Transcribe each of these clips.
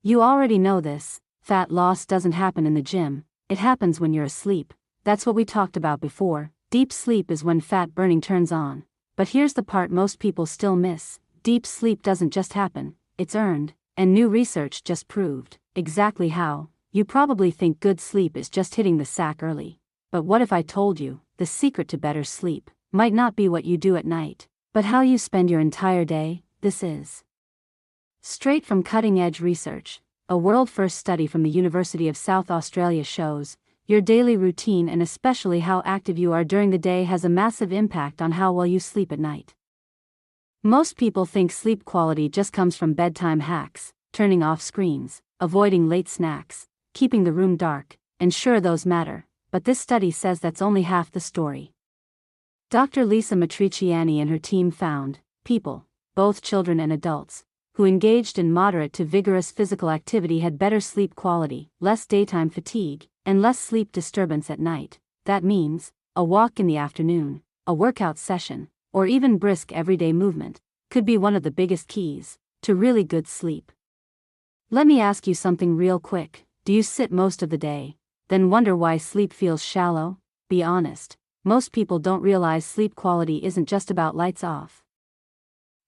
You already know this, fat loss doesn't happen in the gym, it happens when you're asleep. That's what we talked about before. Deep sleep is when fat burning turns on. But here's the part most people still miss. Deep sleep doesn't just happen, it's earned, and new research just proved exactly how. You probably think good sleep is just hitting the sack early. But what if I told you, the secret to better sleep might not be what you do at night, but how you spend your entire day? This is straight from cutting-edge research. A world-first study from the University of South Australia shows your daily routine and especially how active you are during the day has a massive impact on how well you sleep at night. Most people think sleep quality just comes from bedtime hacks, turning off screens, avoiding late snacks, keeping the room dark, and sure those matter, but this study says that's only half the story. Dr. Lisa Matriciani and her team found people, both children and adults, who engaged in moderate to vigorous physical activity had better sleep quality, less daytime fatigue, and less sleep disturbance at night. That means, a walk in the afternoon, a workout session, or even brisk everyday movement, could be one of the biggest keys to really good sleep. Let me ask you something real quick. Do you sit most of the day, then wonder why sleep feels shallow? Be honest, most people don't realize sleep quality isn't just about lights off.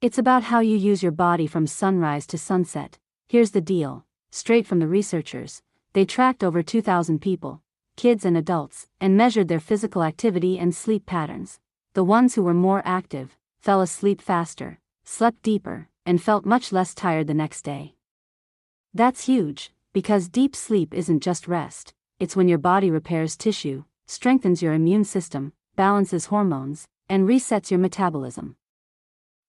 It's about how you use your body from sunrise to sunset. Here's the deal, straight from the researchers. They tracked over 2,000 people, kids and adults, and measured their physical activity and sleep patterns. The ones who were more active fell asleep faster, slept deeper, and felt much less tired the next day. That's huge, because deep sleep isn't just rest, it's when your body repairs tissue, strengthens your immune system, balances hormones, and resets your metabolism.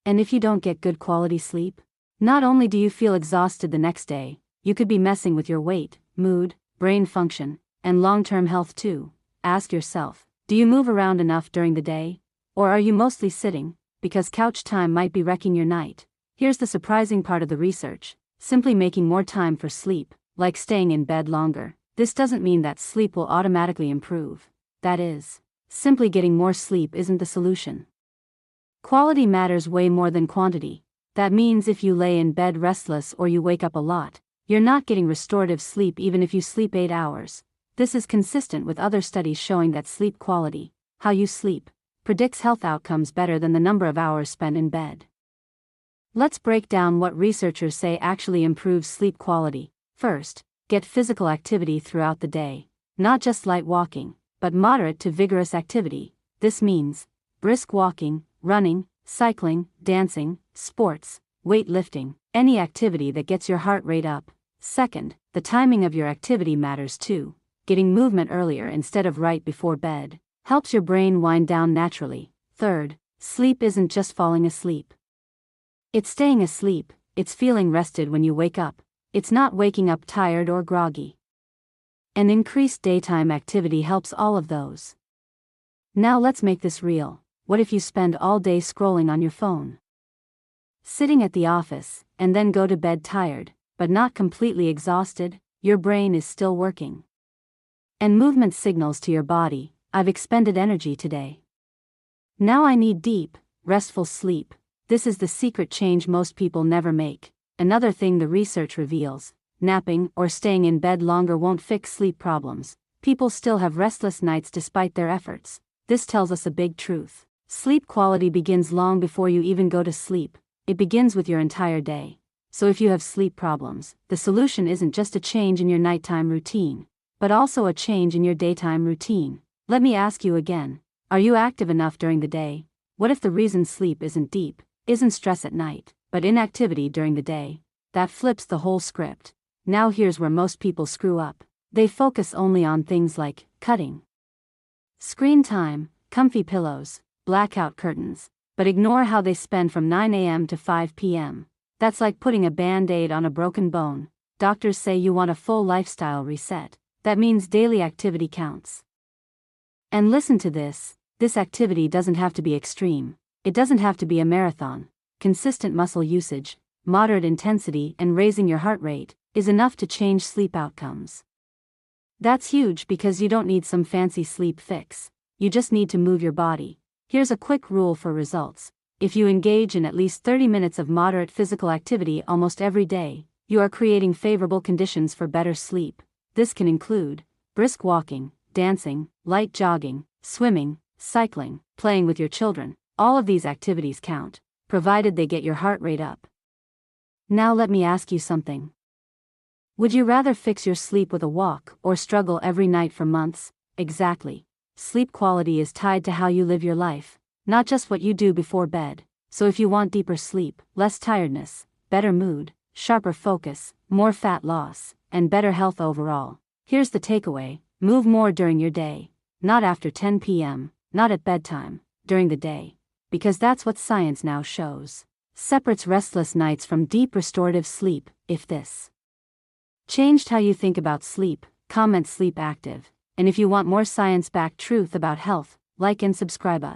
And if you don't get good quality sleep, not only do you feel exhausted the next day, you could be messing with your weight, mood, brain function, and long-term health too. Ask yourself, do you move around enough during the day? Or are you mostly sitting, because couch time might be wrecking your night? Here's the surprising part of the research. Simply making more time for sleep, like staying in bed longer, this doesn't mean that sleep will automatically improve. That is, simply getting more sleep isn't the solution. Quality matters way more than quantity. That means if you lay in bed restless or you wake up a lot, you're not getting restorative sleep even if you sleep 8 hours. This is consistent with other studies showing that sleep quality, how you sleep, predicts health outcomes better than the number of hours spent in bed. Let's break down what researchers say actually improves sleep quality. First, get physical activity throughout the day. Not just light walking, but moderate to vigorous activity. This means brisk walking, running, cycling, dancing, sports, weightlifting, any activity that gets your heart rate up. Second, the timing of your activity matters too. Getting movement earlier instead of right before bed helps your brain wind down naturally. Third, sleep isn't just falling asleep. It's staying asleep, it's feeling rested when you wake up. It's not waking up tired or groggy. And increased daytime activity helps all of those. Now let's make this real. What if you spend all day scrolling on your phone? Sitting at the office, and then go to bed tired, but not completely exhausted? Your brain is still working. And movement signals to your body, I've expended energy today. Now I need deep, restful sleep. This is the secret change most people never make. Another thing the research reveals, napping or staying in bed longer won't fix sleep problems. People still have restless nights despite their efforts. This tells us a big truth. Sleep quality begins long before you even go to sleep. It begins with your entire day. So if you have sleep problems, the solution isn't just a change in your nighttime routine, but also a change in your daytime routine. Let me ask you again, are you active enough during the day? What if the reason sleep isn't deep, isn't stress at night, but inactivity during the day? That flips the whole script. Now here's where most people screw up. They focus only on things like cutting screen time, comfy pillows, blackout curtains, but ignore how they spend from 9 a.m. to 5 p.m. That's like putting a band-aid on a broken bone. Doctors say you want a full lifestyle reset. That means daily activity counts. And listen to this activity doesn't have to be extreme. It doesn't have to be a marathon. Consistent muscle usage, moderate intensity, and raising your heart rate is enough to change sleep outcomes. That's huge because you don't need some fancy sleep fix. You just need to move your body. Here's a quick rule for results. If you engage in at least 30 minutes of moderate physical activity almost every day, you are creating favorable conditions for better sleep. This can include brisk walking, dancing, light jogging, swimming, cycling, playing with your children. All of these activities count, provided they get your heart rate up. Now let me ask you something. Would you rather fix your sleep with a walk or struggle every night for months? Exactly. Sleep quality is tied to how you live your life, not just what you do before bed. So if you want deeper sleep, less tiredness, better mood, sharper focus, more fat loss, and better health overall, here's the takeaway: move more during your day. Not after 10 p.m., not at bedtime, during the day. Because that's what science now shows separates restless nights from deep restorative sleep. If this changed how you think about sleep, comment sleep active. And if you want more science-backed truth about health, like and subscribe us.